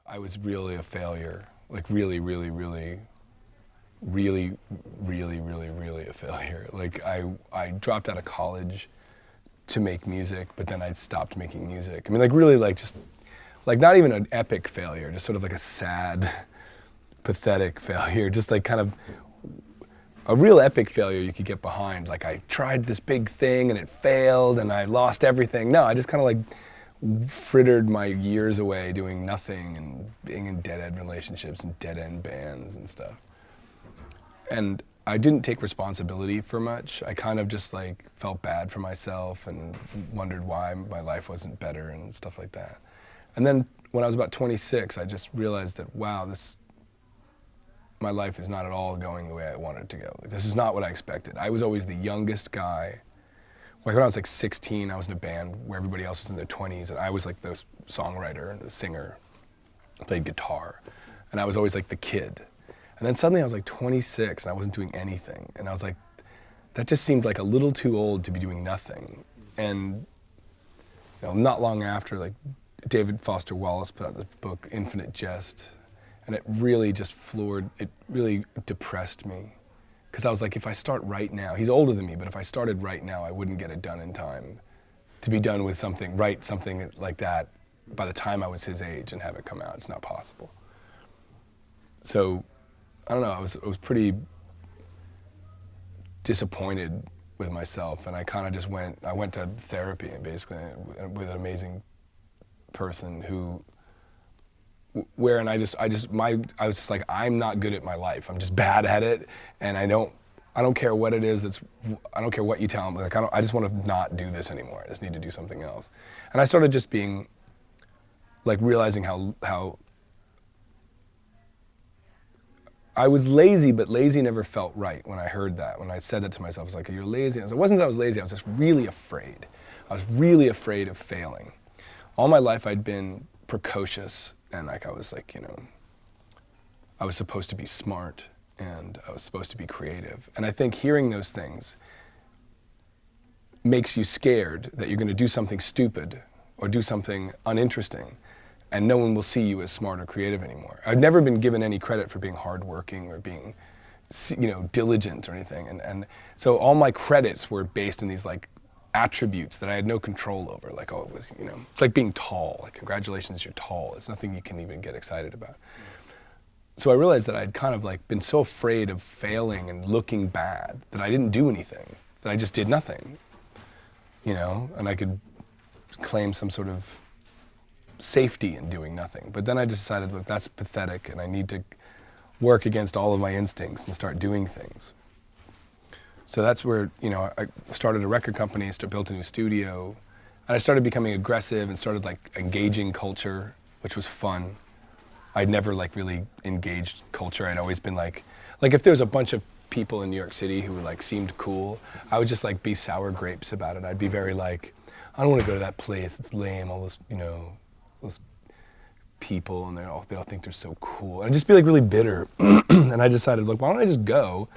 I was really a failure, like really, really, really, really, really, really, really a failure. Like I dropped out of college to make music, but then I stopped making music. I mean, like really like just, like not even an epic failure, just sort of like a sad, pathetic failure, just like kind of a real epic failure you could get behind. Like I tried this big thing and it failed and I lost everything. No, I just kind of like frittered my years away doing nothing and being in dead-end relationships and dead-end bands and stuff. And I didn't take responsibility for much. I kind of just like felt bad for myself and wondered why my life wasn't better and stuff like that. And then when I was about 26, I just realized that, wow, my life is not at all going the way I wanted it to go. Like, this is not what I expected. I was always the youngest guy. Like when I was like 16, I was in a band where everybody else was in their 20s, and I was like the songwriter and the singer, played guitar, and I was always like the kid. And then suddenly I was like 26 and I wasn't doing anything, and I was like, that just seemed like a little too old to be doing nothing. And you know, not long after, like David Foster Wallace put out the book Infinite Jest, and it really just it really depressed me. Because I was like, if I start right now, he's older than me, but if I started right now, I wouldn't get it done in time to be done with something, write something like that by the time I was his age and have it come out. It's not possible. So, I don't know, I was pretty disappointed with myself, and I kind of just I went to therapy, and basically with an amazing person who, I was just like, I'm not good at my life. I'm just bad at it, and I don't care what it is. I don't care what you tell me. Like I just want to not do this anymore. I just need to do something else. And I started just being, like, realizing how I was lazy, but lazy never felt right when I heard that. When I said that to myself, I was like, you're lazy. It wasn't that I was lazy. I was just really afraid. I was really afraid of failing. All my life I'd been precocious. And like I was like, you know, I was supposed to be smart and I was supposed to be creative. And I think hearing those things makes you scared that you're going to do something stupid or do something uninteresting, and no one will see you as smart or creative anymore. I've never been given any credit for being hardworking or being, you know, diligent or anything. And so all my credits were based in these like attributes that I had no control over. Like, oh, it was, you know, it's like being tall. Like, congratulations, you're tall. It's nothing you can even get excited about. So I realized that I'd kind of like been so afraid of failing and looking bad that I didn't do anything, that I just did nothing, you know, and I could claim some sort of safety in doing nothing. But then I decided, look, that's pathetic, and I need to work against all of my instincts and start doing things. So that's where, you know, I started a record company, built a new studio, and I started becoming aggressive and started like engaging culture, which was fun. I'd never like really engaged culture. I'd always been like if there was a bunch of people in New York City who like seemed cool, I would just like be sour grapes about it. I'd be very like, I don't want to go to that place. It's lame. All this, you know, those people, and they all think they're so cool. And I'd just be like really bitter. And I decided, look, why don't I just go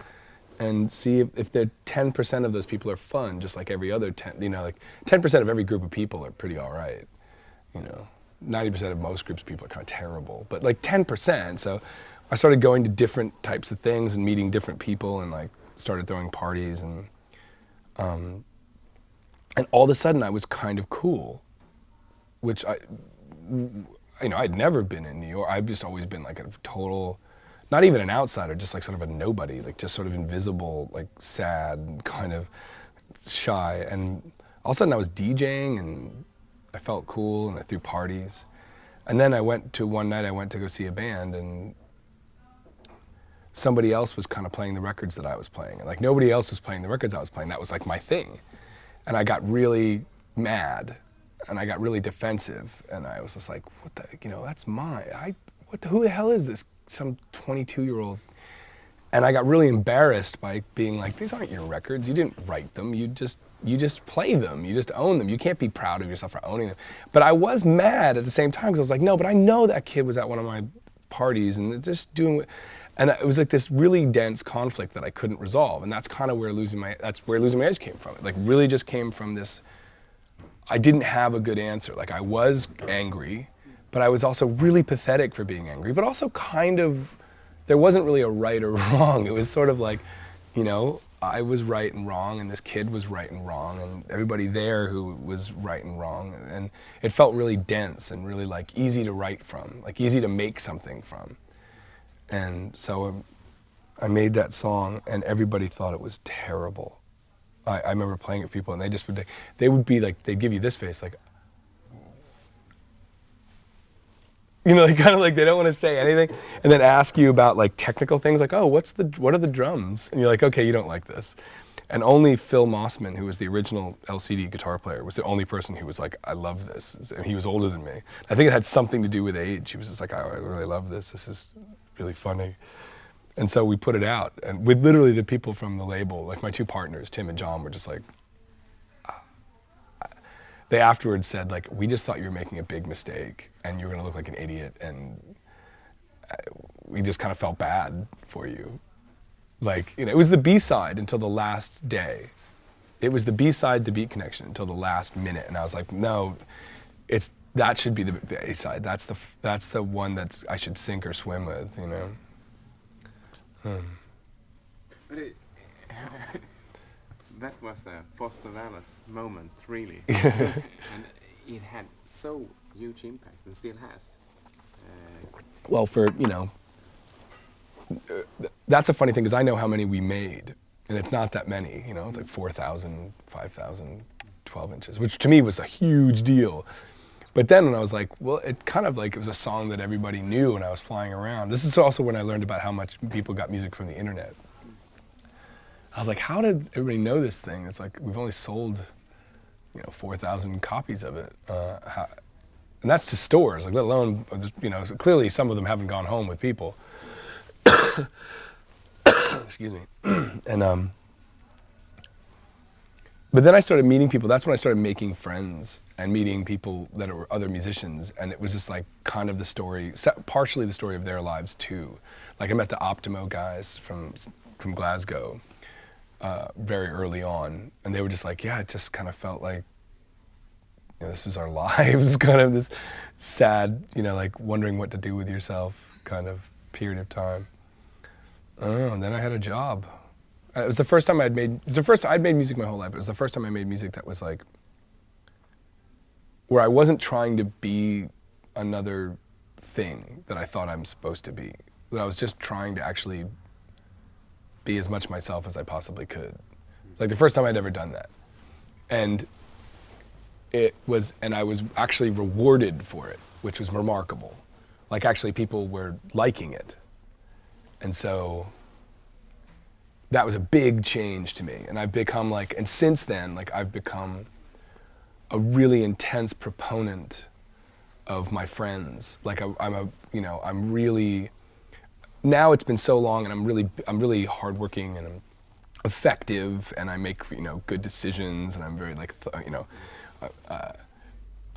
and see if the 10% of those people are fun, just like every other 10, you know, like 10% of every group of people are pretty all right, you know. 90% of most groups of people are kind of terrible, but like 10%. So I started going to different types of things and meeting different people, and like started throwing parties, and all of a sudden I was kind of cool, which you know, I'd never been in New York. I've just always been like a total, not even an outsider, just like sort of a nobody, like just sort of invisible, like sad, kind of shy. And all of a sudden I was DJing and I felt cool, and I threw parties. And then one night I went to go see a band, and somebody else was kind of playing the records that I was playing. And like nobody else was playing the records I was playing. That was like my thing. And I got really mad, and I got really defensive, and I was just like, what the, you know, that's mine. Who the hell is this? Some 22-year-old. And I got really embarrassed by being like, these aren't your records. You didn't write them. You just play them. You just own them. You can't be proud of yourself for owning them. But I was mad at the same time, because I was like, no, but I know that kid was at one of my parties and just doing, and it was like this really dense conflict that I couldn't resolve. And that's kind of where Losing My Edge came from. It like really just came from this, I didn't have a good answer. Like I was angry, but I was also really pathetic for being angry, but also kind of, there wasn't really a right or wrong. It was sort of like, you know, I was right and wrong, and this kid was right and wrong, and everybody there who was right and wrong, and it felt really dense and really like easy to write from, like easy to make something from. And so I made that song, and everybody thought it was terrible. I remember playing it for people, and they would be like, they'd give you this face, like, you know, like kind of like they don't want to say anything, and then ask you about like technical things, like, oh, what are the drums? And you're like, okay, you don't like this. And only Phil Mossman, who was the original LCD guitar player, was the only person who was like, I love this. And he was older than me. I think it had something to do with age. He was just like, I really love this. This is really funny. And so we put it out, and with literally the people from the label, like my two partners, Tim and John, were just like, they afterwards said, like, we just thought you were making a big mistake and you were gonna look like an idiot, and we just kind of felt bad for you. Like, you know, it was the B-side until the last day. It was the B-side to Beat Connection until the last minute, and I was like, no, that should be the A-side. That's the one that I should sink or swim with, you know. But that was a Foster Wallace moment, really. And it had so huge impact, and still has. Well, you know, that's a funny thing, because I know how many we made, and it's not that many, you know, it's like 4,000, 5,000, 12 inches, which to me was a huge deal. But then when I was like, well, it kind of like, it was a song that everybody knew when I was flying around. This is also when I learned about how much people got music from the internet. I was like, how did everybody know this thing? It's like, we've only sold, you know, 4,000 copies of it. And that's to stores, like, let alone, you know, so clearly some of them haven't gone home with people. Excuse me. And, but then I started meeting people. That's when I started making friends and meeting people that were other musicians. And it was just like kind of the story, partially the story of their lives too. Like I met the Optimo guys from Glasgow very early on. And they were just like, yeah, it just kind of felt like, you know, this is our lives, kind of this sad, you know, like wondering what to do with yourself kind of period of time. I don't know, and then I had a job. It was the first time I'd made music my whole life, but it was the first time I made music that was like, where I wasn't trying to be another thing that I thought I'm supposed to be. That I was just trying to actually be as much myself as I possibly could. Like the first time I'd ever done that. And I was actually rewarded for it, which was remarkable. Like actually people were liking it. And so that was a big change to me. And I've become like, and since then, like I've become a really intense proponent of my friends. Like I'm really, now it's been so long, and I'm really hardworking, and I'm effective, and I make, you know, good decisions, and I'm very like, you know,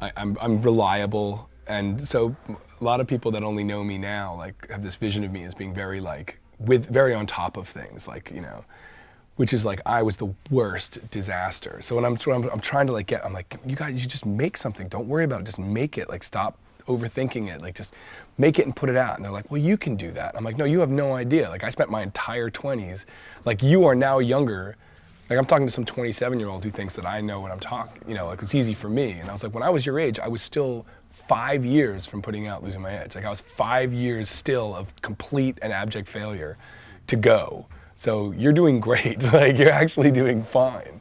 I'm reliable. And so a lot of people that only know me now, like, have this vision of me as being very like, very on top of things, like, you know, which is like, I was the worst disaster. So when I'm trying to like I'm like, you guys, you just make something, don't worry about it, just make it, like stop overthinking it, like just make it and put it out. And they're like, well, you can do that. I'm like, no, you have no idea. Like I spent my entire 20s, like you are now younger. Like I'm talking to some 27-year-old who thinks that I know what I'm talking, you know, like it's easy for me. And I was like, when I was your age, I was still 5 years from putting out Losing My Edge. Like I was 5 years still of complete and abject failure to go. So you're doing great, like you're actually doing fine.